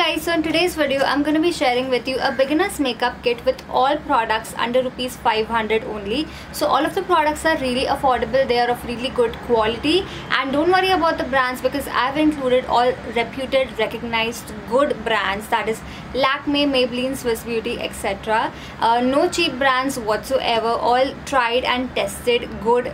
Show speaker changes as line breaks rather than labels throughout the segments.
guys, so in today's video I'm going to be sharing with you a beginner's makeup kit with all products under rupees 500 only. So all of the products are really affordable, they are of really good quality, and don't worry about the brands because I've included all reputed, recognized, good brands, that is Lakme, Maybelline, Swiss Beauty, etc. No cheap brands whatsoever, all tried and tested, good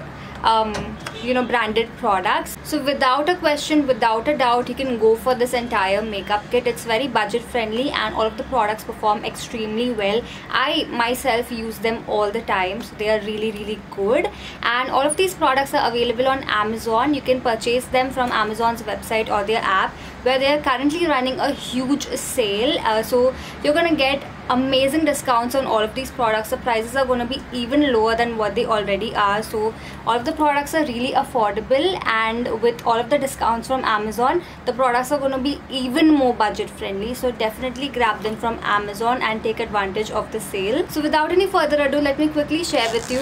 branded products. So without a question, without a doubt, you can go for this entire makeup kit. It's very budget friendly and all of the products perform extremely well. I myself use them all the time, so they are really good, and all of these products are available on Amazon. You can purchase them from Amazon's website or their app, where they are currently running a huge sale. So you're gonna get amazing discounts on all of these products. The prices are going to be even lower than what they already are, so all of the products are really affordable, and with all of the discounts from Amazon, the products are going to be even more budget friendly. So definitely grab them from Amazon and take advantage of the sale. So without any further ado, let me quickly share with you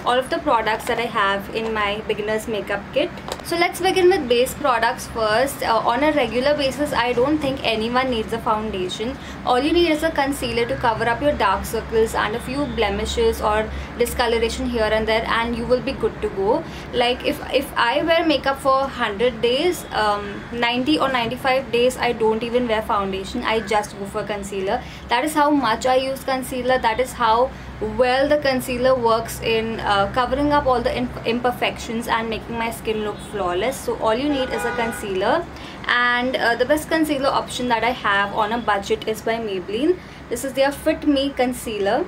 all of the products that I have in my beginner's makeup kit. So let's begin with base products first. On a regular basis, I don't think anyone needs a foundation. All you need is a concealer to cover up your dark circles and a few blemishes or discoloration here and there, and you will be good to go. Like if I wear makeup for 100 days, 90 or 95 days, I don't even wear foundation. I just go for concealer. That is how much I use concealer. That is how well the concealer works in covering up all the imperfections and making my skin look flawless. So all you need is a concealer, and the best concealer option that I have on a budget is by Maybelline. This is their Fit Me concealer.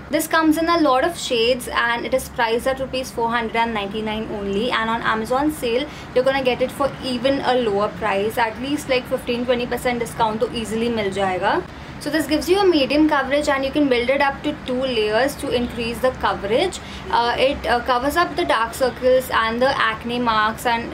This comes in a lot of shades and it is priced at rupees 499 only, and on Amazon sale you're gonna get it for even a lower price, at least like 15-20% discount to easily mil jayega. So this gives you a medium coverage and you can build it up to 2 layers to increase the coverage. It covers up the dark circles and the acne marks and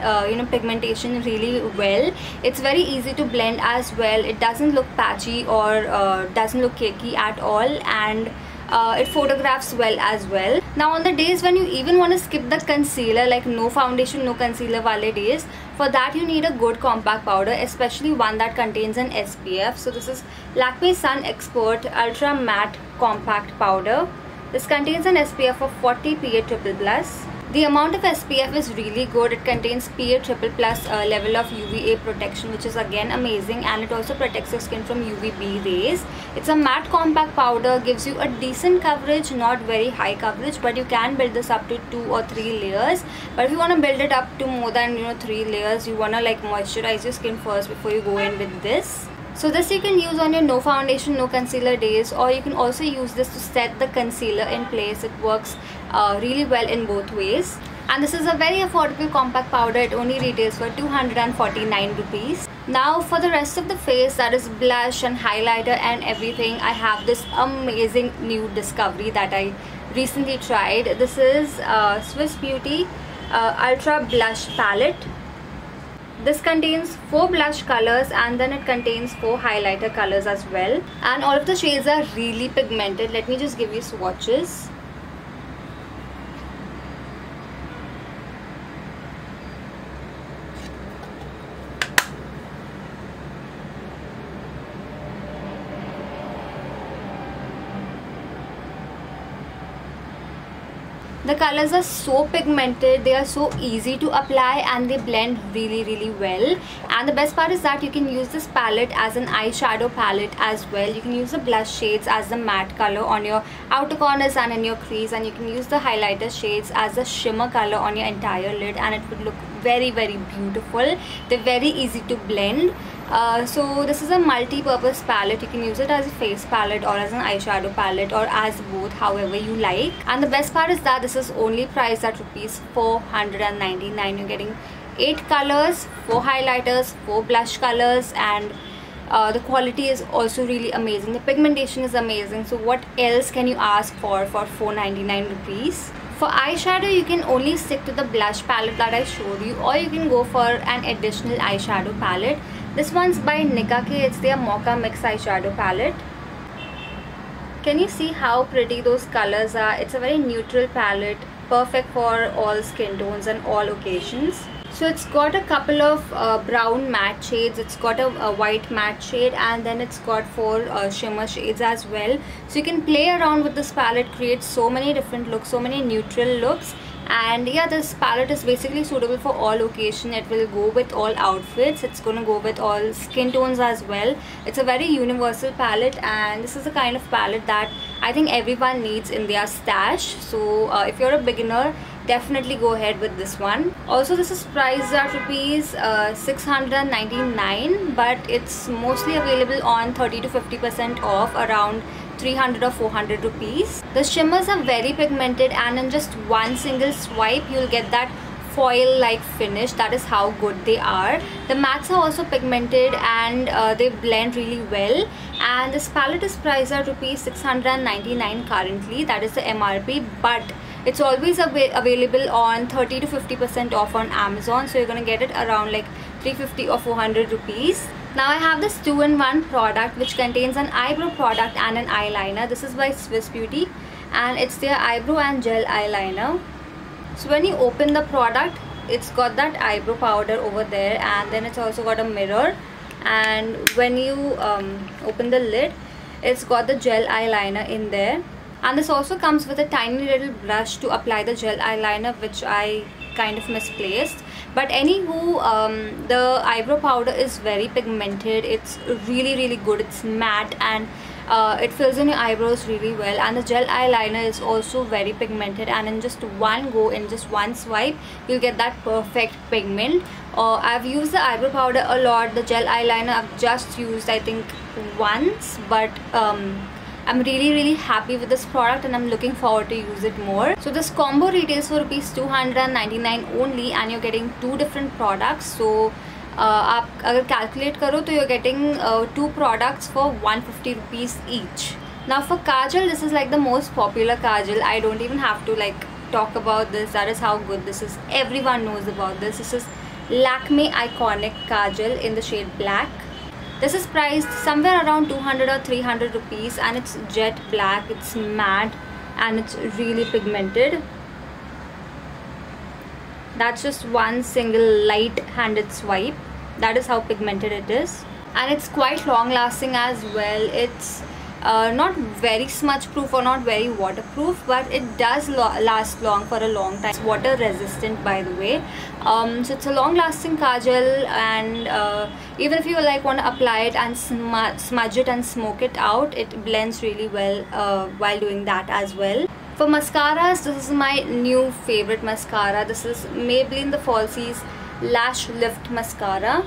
pigmentation really well. It's very easy to blend as well. It doesn't look patchy or doesn't look cakey at all, and it photographs well as well. Now on the days when you even want to skip the concealer, like no foundation, no concealer wale days, for that you need a good compact powder, especially one that contains an SPF. So this is Lakme Sun Expert Ultra Matte Compact Powder. This contains an SPF of 40 PA+++. The amount of SPF is really good. It contains PA+++ level of UVA protection, which is again amazing, and it also protects your skin from UVB rays. It's a matte compact powder, gives you a decent coverage, not very high coverage, but you can build this up to 2 or 3 layers. But if you want to build it up to more than 3 layers, you want to like moisturize your skin first before you go in with this. So this you can use on your no foundation, no concealer days, or you can also use this to set the concealer in place. It works really well in both ways. And this is a very affordable compact powder. It only retails for 249 rupees. Now for the rest of the face, that is blush and highlighter and everything, I have this amazing new discovery that I recently tried. This is Swiss Beauty Ultra Blush Palette. This contains 4 blush colors and then it contains 4 highlighter colors as well, and all of the shades are really pigmented. Let me just give you swatches. The colors are so pigmented, they are so easy to apply, and they blend really well. And the best part is that you can use this palette as an eyeshadow palette as well. You can use the blush shades as the matte color on your outer corners and in your crease, and you can use the highlighter shades as a shimmer color on your entire lid, and it would look very beautiful. They're very easy to blend. So this is a multi-purpose palette. You can use it as a face palette or as an eyeshadow palette or as both, however you like. And the best part is that this is only priced at rupees 499. You're getting 8 colors, 4 highlighters, 4 blush colors, and the quality is also really amazing. The pigmentation is amazing. So what else can you ask for 499 rupees? For eyeshadow, you can only stick to the blush palette that I showed you, or you can go for an additional eyeshadow palette. This one's by Nikake. It's their Mocha Mix eyeshadow palette. Can you see how pretty those colors are? It's a very neutral palette, perfect for all skin tones and all occasions. So it's got a couple of brown matte shades, it's got a white matte shade, and then it's got 4 shimmer shades as well. So you can play around with this palette, create so many different looks, so many neutral looks. And yeah, this palette is basically suitable for all occasion. It will go with all outfits, it's gonna go with all skin tones as well. It's a very universal palette, and this is the kind of palette that I think everyone needs in their stash. So if you're a beginner, definitely go ahead with this one. Also, this is priced at rupees 699, but it's mostly available on 30 to 50% off, around 300 or 400 rupees. The shimmers are very pigmented, and in just one single swipe you'll get that foil like finish. That is how good they are. The mattes are also pigmented, and they blend really well. And this palette is priced at rupees 699 currently, that is the MRP, but it's always available on 30 to 50% off on Amazon, so you're gonna get it around like 350 or 400 rupees. Now I have this 2-in-1 product which contains an eyebrow product and an eyeliner. This is by Swiss Beauty, and it's their Eyebrow and Gel Eyeliner. So when you open the product, it's got that eyebrow powder over there, and then it's also got a mirror. And when you open the lid, it's got the gel eyeliner in there. And this also comes with a tiny little brush to apply the gel eyeliner, which I kind of misplaced. But anywho, the eyebrow powder is very pigmented. It's really good. It's matte, and it fills in your eyebrows really well. And the gel eyeliner is also very pigmented, and in just one go, in just one swipe, you'll get that perfect pigment. I've used the eyebrow powder a lot. The gel eyeliner I've just used I think once, but I'm really happy with this product, and I'm looking forward to use it more. So this combo retails for rupees 299 only, and you're getting 2 different products. So आप अगर calculate करो तो you're getting 2 products for 150 rupees each. Now for kajal, this is like the most popular kajal. I don't even have to like talk about this. That is how good this is. Everyone knows about this. This is Lakme Iconic Kajal in the shade black. This is priced somewhere around 200 or 300 rupees, and it's jet black, it's matte, and it's really pigmented. That's just one single light-handed swipe. That is how pigmented it is. And it's quite long-lasting as well. It's not very smudge proof or not very waterproof, but it does last long for a long time. It's water resistant, by the way. So it's a long lasting kajal, and even if you like want to apply it and smudge it and smoke it out, it blends really well while doing that as well. For mascaras, this is my new favorite mascara. This is Maybelline the Falsies Lash Lift Mascara.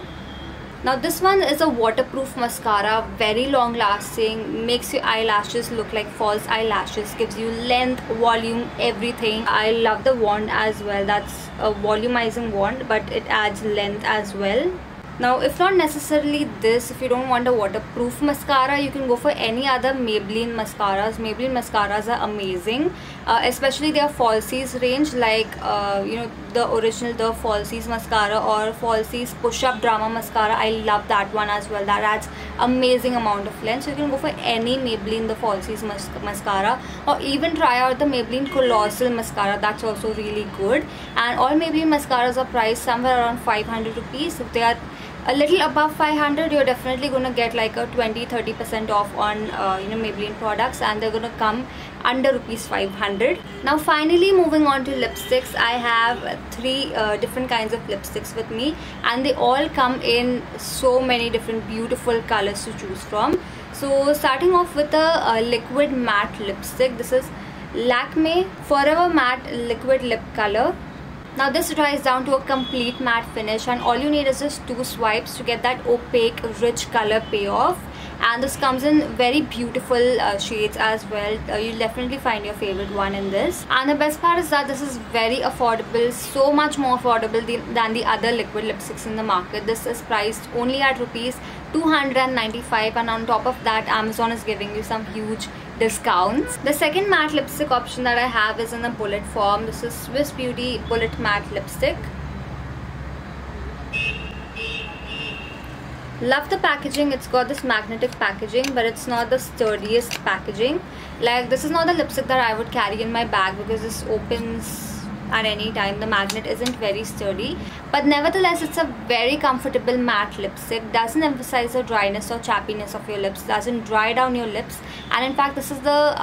Now this one is a waterproof mascara, very long lasting, makes your eyelashes look like false eyelashes, gives you length, volume, everything. I love the wand as well. That's a volumizing wand, but it adds length as well. Now if not necessarily this, if you don't want a waterproof mascara, you can go for any other Maybelline mascaras. Maybelline mascaras are amazing, especially their Falsies range, like you know, the original The Falsies mascara or Falsies Push-Up Drama Mascara. I love that one as well. That adds amazing amount of length. So you can go for any Maybelline The Falsies mascara, or even try out the Maybelline Colossal Mascara. That's also really good. And all Maybelline mascaras are priced somewhere around 500 rupees. If they are a little above 500, you're definitely gonna get like a 20-30% off on you know, Maybelline products, and they're gonna come under rupees 500. Now finally, moving on to lipsticks, I have 3 different kinds of lipsticks with me, and they all come in so many different beautiful colors to choose from. So starting off with a liquid matte lipstick. This is Lakme Forever Matte Liquid Lip Color. Now this dries down to a complete matte finish, and all you need is just 2 swipes to get that opaque rich color payoff. And this comes in very beautiful shades as well. You'll definitely find your favorite one in this. And the best part is that this is very affordable, so much more affordable than the other liquid lipsticks in the market. This is priced only at rupees 295, and on top of that, Amazon is giving you some huge discounts. The second matte lipstick option that I have is in a bullet form. This is Swiss Beauty Bullet Matte Lipstick. Love the packaging. It's got this magnetic packaging, but it's not the sturdiest packaging. Like, this is not the lipstick that I would carry in my bag, because this opens at any time. The magnet isn't very sturdy, but nevertheless it's a very comfortable matte lipstick. Doesn't emphasize the dryness or chappiness of your lips, doesn't dry down your lips. And in fact, this is the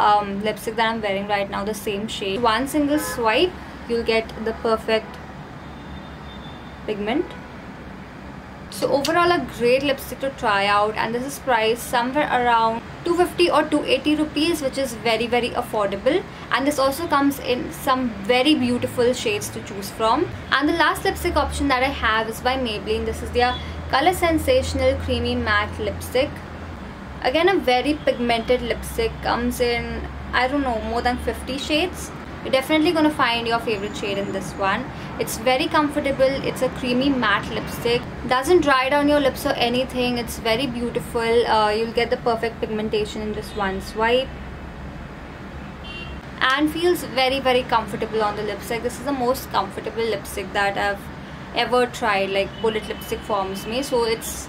lipstick that I'm wearing right now, the same shade. One single swipe, you'll get the perfect pigment. So overall, a great lipstick to try out, and this is priced somewhere around 250 or 280 rupees, which is very affordable. And this also comes in some very beautiful shades to choose from. And the last lipstick option that I have is by Maybelline. This is their Color Sensational Creamy Matte Lipstick. Again, a very pigmented lipstick, comes in, I don't know, more than 50 shades. You're definitely going to find your favorite shade in this one. It's very comfortable. It's a creamy matte lipstick. Doesn't dry down your lips or anything. It's very beautiful. You'll get the perfect pigmentation in just one swipe. And feels very comfortable on the lips. Like, this is the most comfortable lipstick that I've ever tried. Like, bullet lipstick forms me. So it's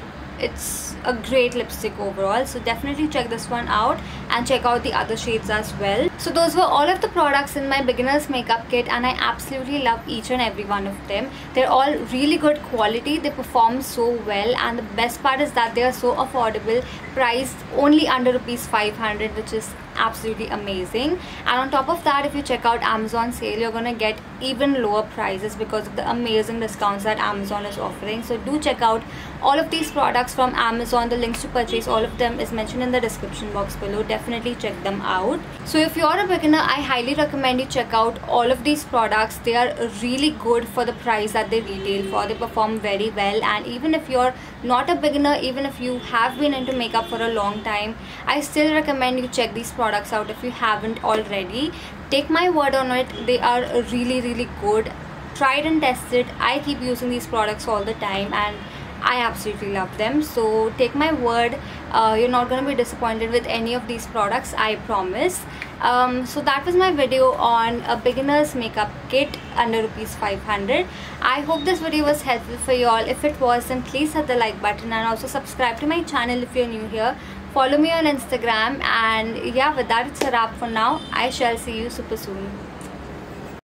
a great lipstick overall. So definitely check this one out and check out the other shades as well. So those were all of the products in my beginner's makeup kit, and I absolutely love each and every one of them. They're all really good quality. They perform so well, and the best part is that they are so affordable, priced only under rupees 500, which is absolutely amazing. And on top of that, if you check out Amazon sale, you're gonna get even lower prices because of the amazing discounts that Amazon is offering. So do check out all of these products from Amazon. The links to purchase all of them is mentioned in the description box below. Definitely check them out. So if you're a beginner, I highly recommend you check out all of these products. They are really good for the price that they retail for. They perform very well. And even if you're not a beginner, even if you have been into makeup for a long time, I still recommend you check these products out if you haven't already. Take my word on it, they are really good, tried and tested. I keep using these products all the time and I absolutely love them. So take my word, you're not going to be disappointed with any of these products, I promise. So that was my video on a beginner's makeup kit under rupees 500. I hope this video was helpful for you all. If it was, then please hit the like button and also subscribe to my channel if you're new here. Follow me on Instagram, and yeah, with that, it's a wrap for now. I shall see you super soon.